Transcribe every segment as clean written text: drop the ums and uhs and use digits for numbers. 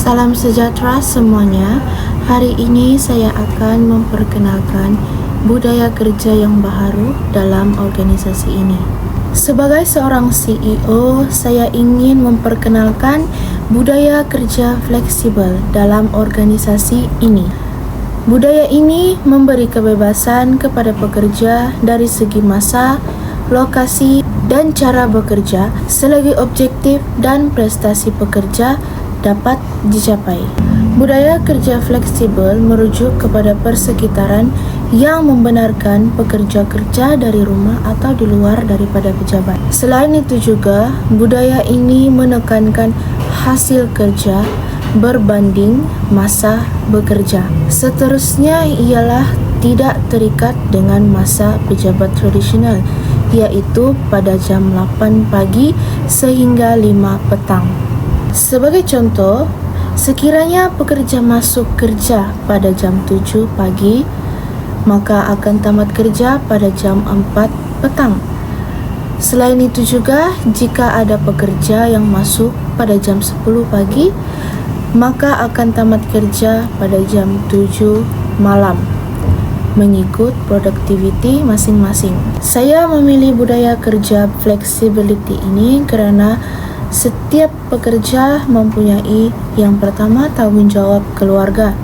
Salam sejahtera semuanya. Hari ini saya akan memperkenalkan budaya kerja yang baru dalam organisasi ini. Sebagai seorang CEO, saya ingin memperkenalkan budaya kerja fleksibel dalam organisasi ini. Budaya ini memberi kebebasan kepada pekerja dari segi masa, lokasi, dan cara bekerja selagi objektif dan prestasi pekerja dapat dicapai. Budaya kerja fleksibel merujuk kepada persekitaran yang membenarkan pekerja kerja dari rumah atau di luar daripada pejabat. Selain itu juga, budaya ini menekankan hasil kerja berbanding masa bekerja. Seterusnya ialah tidak terikat dengan masa pejabat tradisional, yaitu pada jam 8 pagi sehingga 5 petang. Sebagai contoh, sekiranya pekerja masuk kerja pada jam 7 pagi, maka akan tamat kerja pada jam 4 petang. Selain itu juga, jika ada pekerja yang masuk pada jam 10 pagi, maka akan tamat kerja pada jam 7 malam, mengikut productivity masing-masing. Saya memilih budaya kerja flexibility ini kerana setiap pekerja mempunyai yang pertama tanggung jawab keluarga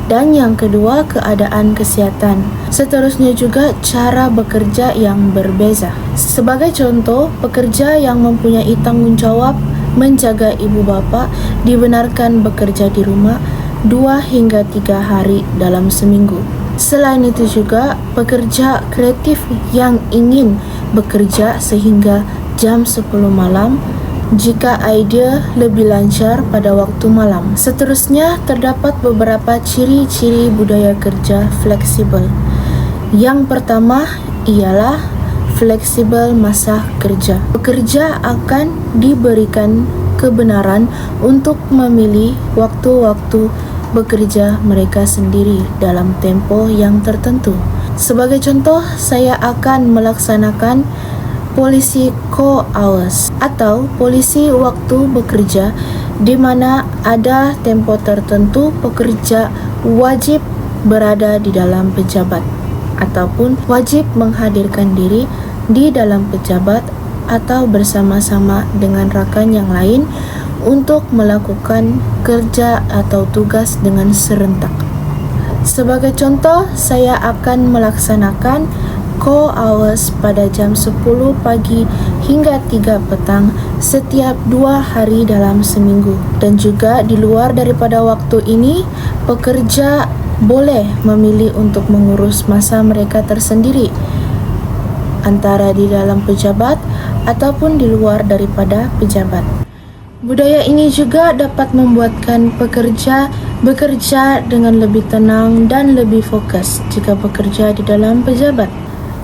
dan yang kedua keadaan kesihatan. Seterusnya juga cara bekerja yang berbeza. Sebagai contoh, pekerja yang mempunyai tanggung jawab menjaga ibu bapa dibenarkan bekerja di rumah 2 hingga 3 hari dalam seminggu. Selain itu juga, pekerja kreatif yang ingin bekerja sehingga jam 10 malam jika idea lebih lancar pada waktu malam. Seterusnya, terdapat beberapa ciri-ciri budaya kerja fleksibel. Yang pertama ialah fleksibel masa kerja. Pekerja akan diberikan kebenaran untuk memilih waktu-waktu bekerja mereka sendiri dalam tempo yang tertentu. Sebagai contoh, saya akan melaksanakan polisi core hours atau polisi waktu bekerja di mana ada tempo tertentu pekerja wajib berada di dalam pejabat ataupun wajib menghadirkan diri di dalam pejabat atau bersama-sama dengan rakan yang lain untuk melakukan kerja atau tugas dengan serentak. Sebagai contoh, saya akan melaksanakan core hours pada jam 10 pagi hingga 3 petang setiap 2 hari dalam seminggu. Dan juga di luar daripada waktu ini, pekerja boleh memilih untuk mengurus masa mereka tersendiri, antara di dalam pejabat ataupun di luar daripada pejabat. Budaya ini juga dapat membuatkan pekerja bekerja dengan lebih tenang dan lebih fokus jika bekerja di dalam pejabat.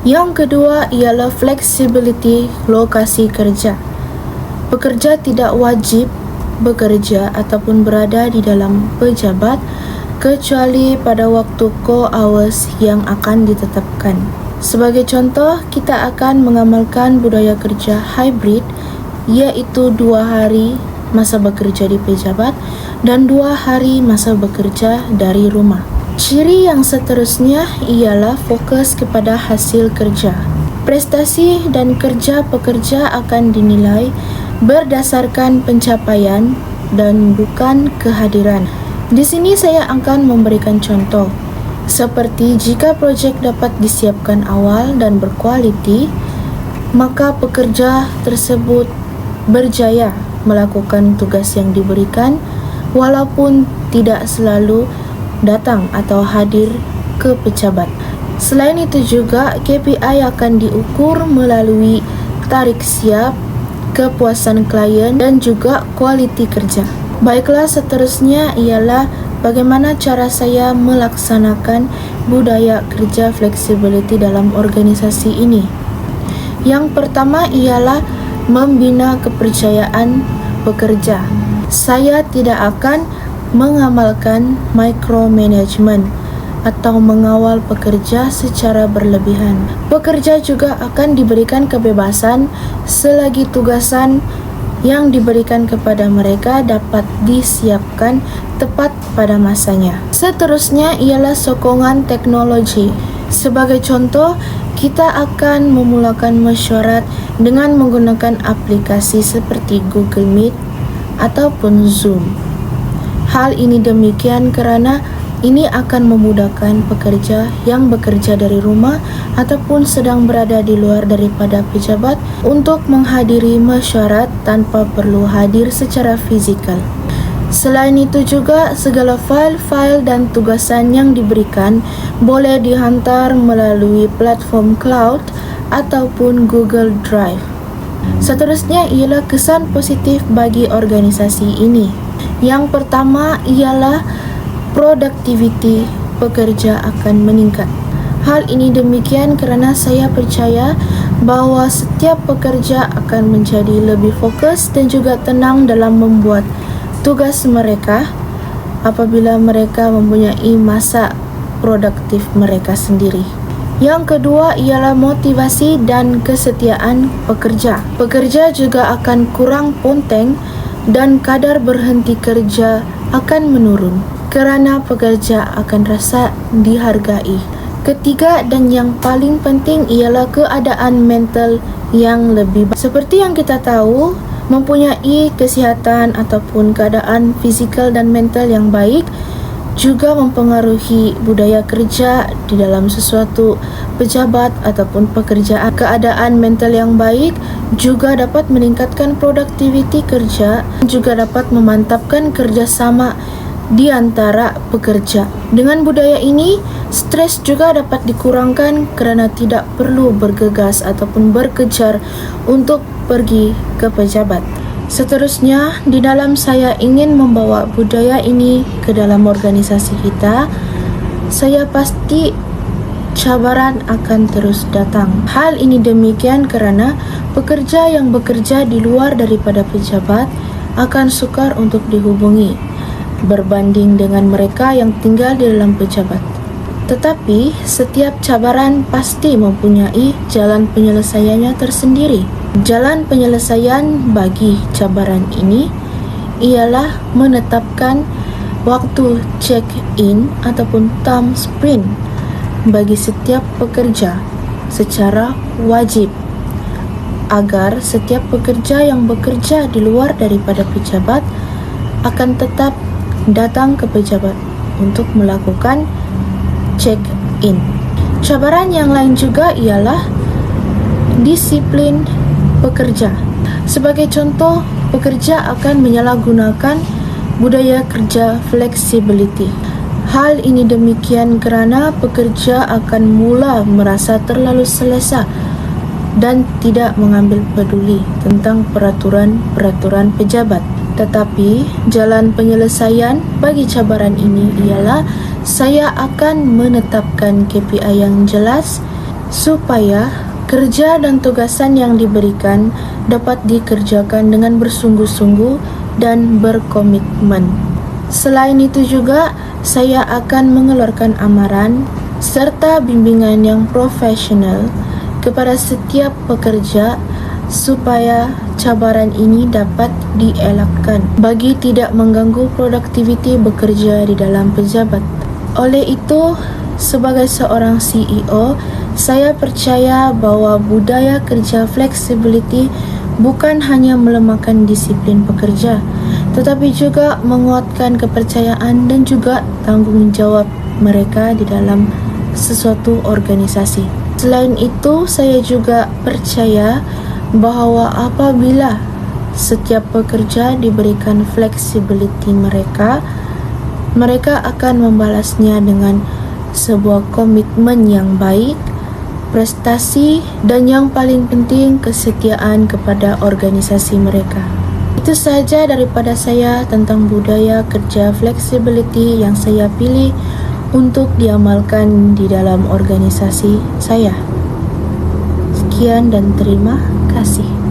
Yang kedua ialah flexibility lokasi kerja. Pekerja tidak wajib bekerja ataupun berada di dalam pejabat kecuali pada waktu core hours yang akan ditetapkan. Sebagai contoh, kita akan mengamalkan budaya kerja hybrid, iaitu 2 hari masa bekerja di pejabat dan 2 hari masa bekerja dari rumah. Ciri yang seterusnya ialah fokus kepada hasil kerja. Prestasi dan kerja pekerja akan dinilai berdasarkan pencapaian dan bukan kehadiran. Di sini saya akan memberikan contoh, seperti jika projek dapat disiapkan awal dan berkualiti, maka pekerja tersebut berjaya melakukan tugas yang diberikan walaupun tidak selalu datang atau hadir ke pejabat. Selain itu juga, KPI akan diukur melalui tarikh siap, kepuasan klien dan juga kualiti kerja. Baiklah, seterusnya ialah bagaimana cara saya melaksanakan budaya kerja flexibility dalam organisasi ini. Yang pertama ialah membina kepercayaan pekerja. Saya tidak akan mengamalkan micromanagement atau mengawal pekerja secara berlebihan. Pekerja juga akan diberikan kebebasan selagi tugasan yang diberikan kepada mereka dapat disiapkan tepat pada masanya. Seterusnya ialah sokongan teknologi. Sebagai contoh, kita akan memulakan mesyuarat dengan menggunakan aplikasi seperti Google Meet ataupun Zoom. Hal ini demikian kerana ini akan memudahkan pekerja yang bekerja dari rumah ataupun sedang berada di luar daripada pejabat untuk menghadiri mesyuarat tanpa perlu hadir secara fizikal. Selain itu juga, segala fail-fail dan tugasan yang diberikan boleh dihantar melalui platform cloud ataupun Google Drive. Seterusnya ialah kesan positif bagi organisasi ini. Yang pertama ialah produktiviti pekerja akan meningkat. Hal ini demikian kerana saya percaya bahawa setiap pekerja akan menjadi lebih fokus dan juga tenang dalam membuat tugas mereka apabila mereka mempunyai masa produktif mereka sendiri. Yang kedua ialah motivasi dan kesetiaan pekerja. Pekerja juga akan kurang ponteng dan kadar berhenti kerja akan menurun kerana pekerja akan rasa dihargai. Ketiga dan yang paling penting ialah keadaan mental yang lebih baik. Seperti yang kita tahu, mempunyai kesihatan ataupun keadaan fizikal dan mental yang baik juga mempengaruhi budaya kerja di dalam sesuatu pejabat ataupun pekerjaan. Keadaan mental yang baik juga dapat meningkatkan produktiviti kerja, juga dapat memantapkan kerjasama di antara pekerja. Dengan budaya ini, stres juga dapat dikurangkan kerana tidak perlu bergegas ataupun berkejar untuk pergi ke pejabat. Seterusnya, di dalam saya ingin membawa budaya ini ke dalam organisasi kita, saya pasti cabaran akan terus datang. Hal ini demikian kerana pekerja yang bekerja di luar daripada pejabat akan sukar untuk dihubungi berbanding dengan mereka yang tinggal di dalam pejabat. Tetapi setiap cabaran pasti mempunyai jalan penyelesaiannya tersendiri. Jalan penyelesaian bagi cabaran ini ialah menetapkan waktu check-in ataupun time sprint bagi setiap pekerja secara wajib agar setiap pekerja yang bekerja di luar daripada pejabat akan tetap datang ke pejabat untuk melakukan check-in. Cabaran yang lain juga ialah disiplin pekerja. Sebagai contoh, pekerja akan menyalahgunakan budaya kerja flexibility. Hal ini demikian kerana pekerja akan mula merasa terlalu selesa dan tidak mengambil peduli tentang peraturan-peraturan pejabat. Tetapi jalan penyelesaian bagi cabaran ini ialah saya akan menetapkan KPI yang jelas supaya kerja dan tugasan yang diberikan dapat dikerjakan dengan bersungguh-sungguh dan berkomitmen. Selain itu juga, saya akan mengeluarkan amaran serta bimbingan yang profesional kepada setiap pekerja supaya cabaran ini dapat dielakkan bagi tidak mengganggu produktiviti bekerja di dalam pejabat. Oleh itu, sebagai seorang CEO, saya percaya bahawa budaya kerja flexibility bukan hanya melemahkan disiplin pekerja, tetapi juga menguatkan kepercayaan dan juga tanggungjawab mereka di dalam sesuatu organisasi. Selain itu, saya juga percaya bahawa apabila setiap pekerja diberikan fleksibiliti mereka akan membalasnya dengan sebuah komitmen yang baik, prestasi dan yang paling penting kesetiaan kepada organisasi mereka. Itu sahaja daripada saya tentang budaya kerja flexibility yang saya pilih untuk diamalkan di dalam organisasi saya. Sekian dan terima kasih.